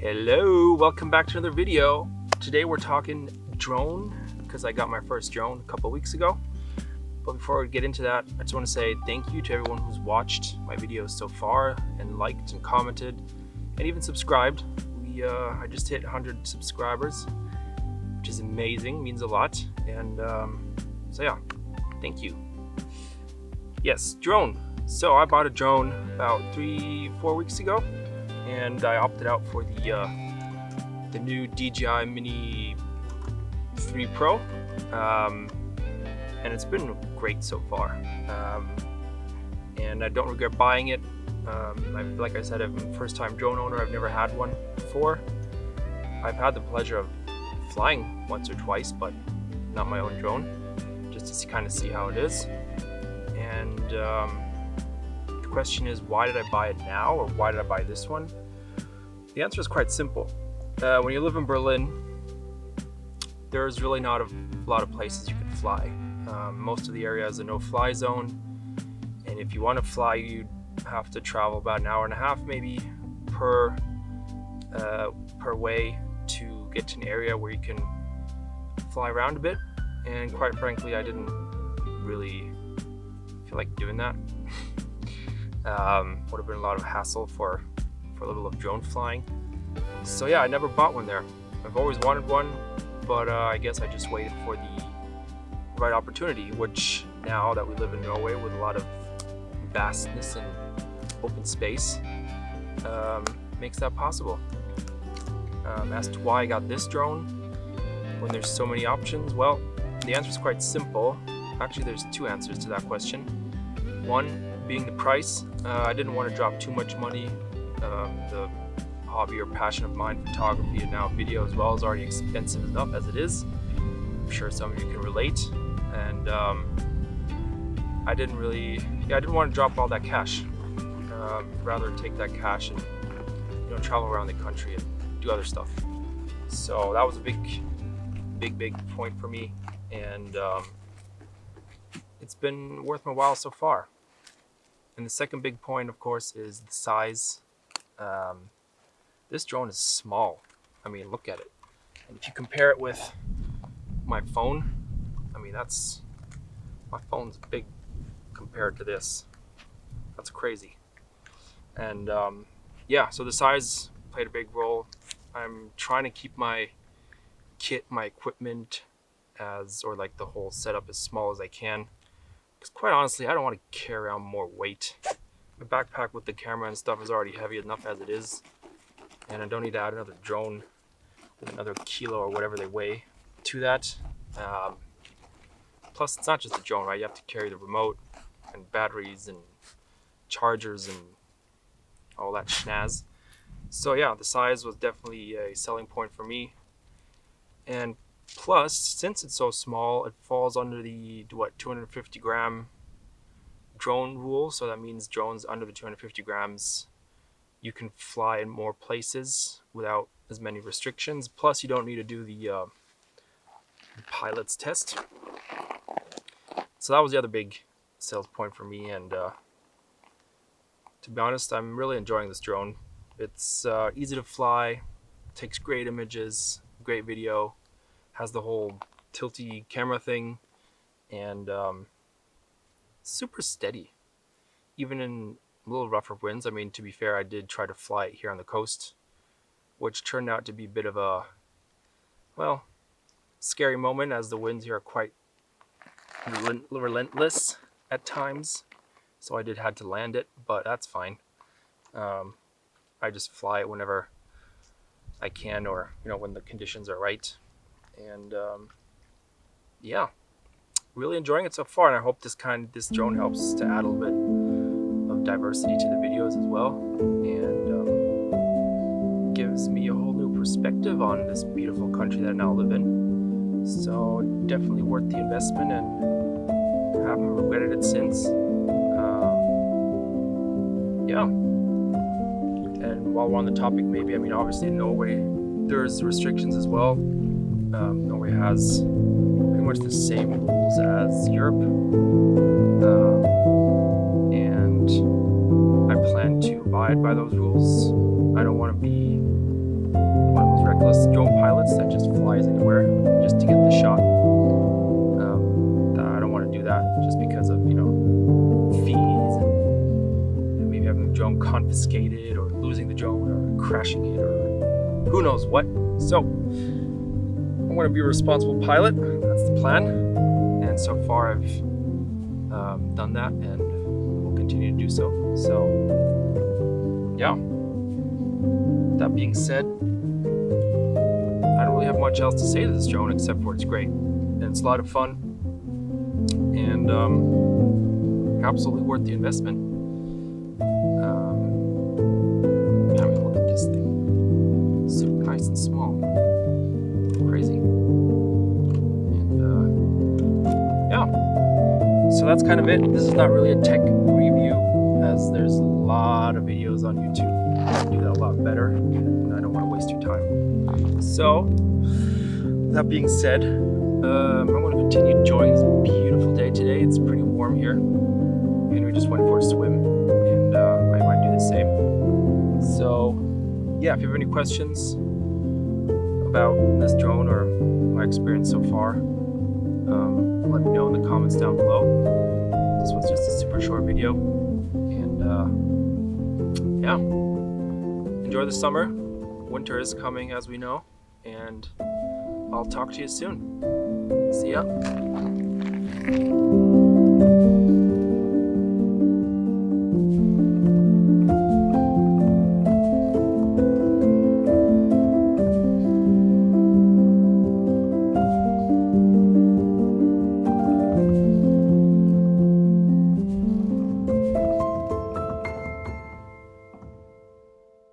Hello, welcome back to another video. Today we're talking drone because I got my first drone a couple weeks ago. But before we get into that, I just want to say thank you to everyone who's watched my videos so far and liked and commented and even subscribed. I just hit 100 subscribers, which is amazing, means a lot. And so yeah, thank you. Yes, drone. So I bought a drone about 3-4 weeks ago, and I opted out for the new DJI Mini 3 Pro, and it's been great so far. And I don't regret buying it. Like I said, I'm a first-time drone owner. I've never had one before. I've had the pleasure of flying once or twice, but not my own drone, just to kind of see how it is. And the question is, why did I buy it now, or why did I buy this one? The answer is quite simple. When you live in Berlin, there's really not a lot of places you can fly. Most of the area is a no-fly zone, and if you want to fly, you have to travel about an hour and a half maybe per way to get to an have where you can fly around a bit. And quite frankly, I didn't really feel like doing that. Would have been a lot of hassle for a little of drone flying. So yeah, I never bought one there. I've always wanted one, but I guess I just waited for the right opportunity, which now that we live in Norway with a lot of vastness and open space, makes that possible. As to why I got this drone when there's so many options, well, the answer is quite simple. Actually, there's two answers to that question. One being the price. I didn't want to drop too much money. The hobby or passion of mine, photography and now video as well, is already expensive enough as it is. I'm sure some of you can relate. And I didn't want to drop all that cash. Rather take that cash and travel around the country and do other stuff. So that was a big point for me, and it's been worth my while so far. And the second big point, of course, is the size. This drone is small. I mean, look at it. And if you compare it with my phone, I mean, my phone's big compared to this. That's crazy. And yeah, so the size played a big role. I'm trying to keep my equipment like the whole setup as small as I can. Because quite honestly, I don't want to carry around more weight. My backpack with the camera and stuff is already heavy enough as it is. And I don't need to add another drone with another kilo or whatever they weigh to that. Plus, it's not just a drone, right? You have to carry the remote and batteries and chargers and all that schnaz. So yeah, the size was definitely a selling point for me. And plus, since it's so small, it falls under the 250 gram drone rule. So that means drones under the 250 grams, you can fly in more places without as many restrictions. Plus, you don't need to do the pilot's test. So that was the other big sales point for me. And to be honest, I'm really enjoying this drone. It's easy to fly, takes great images, great video, has the whole tilty camera thing, and super steady, even in a little rougher winds. I mean, to be fair, I did try to fly it here on the coast, which turned out to be a bit of a, well, scary moment, as the winds here are quite relentless at times. So I had to land it, but that's fine. I just fly it whenever I can, or when the conditions are right. And yeah, really enjoying it so far, and I hope this drone helps to add a little bit of diversity to the videos as well, and gives me a whole new perspective on this beautiful country that I now live in. So definitely worth the investment, and haven't regretted it since. Yeah. And while we're on the topic, maybe, I mean, obviously in Norway, there's restrictions as well. Norway has pretty much the same rules as Europe. And I plan to abide by those rules. I don't want to be one of those reckless drone pilots that just flies anywhere just to get the shot. I don't want to do that just because of, fees and maybe having the drone confiscated or losing the drone or crashing it or who knows what. So I want to be a responsible pilot. That's the plan. And so far I've done that and will continue to do so. So yeah. That being said, I don't really have much else to say to this drone except for it's great. And it's a lot of fun. And absolutely worth the investment. I mean, look at this thing. Super nice and small. Crazy. And yeah. So that's kind of it. This is not really a tech review, as there's a lot of videos on YouTube that do that a lot better, and I don't want to waste your time. So, that being said, I'm going to continue enjoying this beautiful day today. It's pretty warm here, and we just went for a swim, and I might do the same. So, yeah, if you have any questions about this drone or my experience so far, let me know in the comments down below. This was just a super short video, and yeah, enjoy the summer. Winter is coming, as we know, and I'll talk to you soon. See ya.